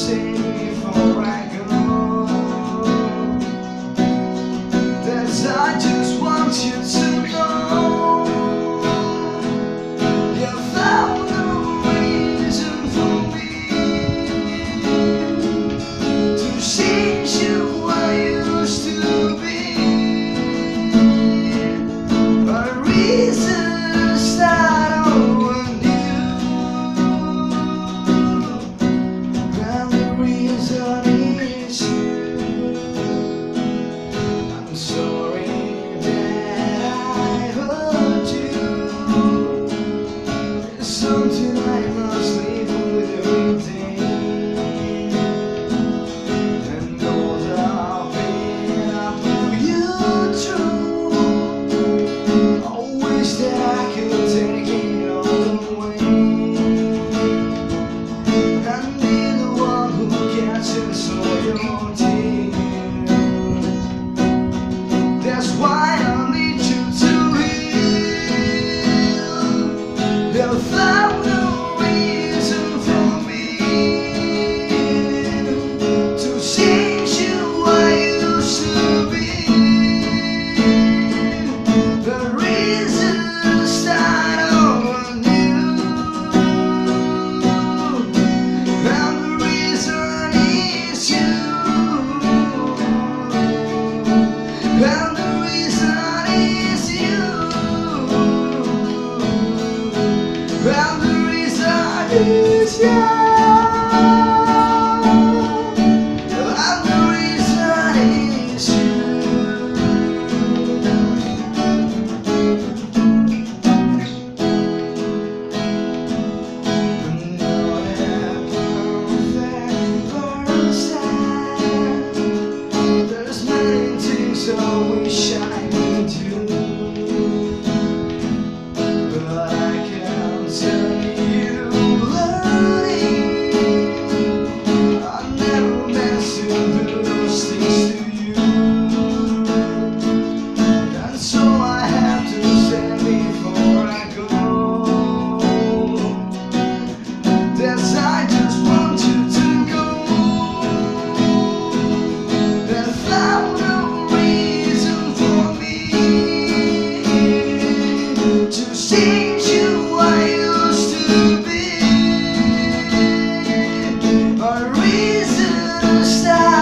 say before I go that I just want you to know you found no reason for me to change who I used to be. A reason to start over new, and the reason is you. I'm sorry that I hurt you. There's something I must leave with every day, and all the pain I put you through, I wish that I could take it all away and be the one who catches all your tears. That's why I need you to heal. They'll find no reason for me to change who I used to be. The reason to start over new, and the reason is you. And the reason is you. And the reason is you. And the reason is you. There's many things I wish I could do, but I can't tell you, learning I never meant to do those things to you, and so I have to say before I go that I just want you to go. That found no reason for me to change who I used to be. A reason to start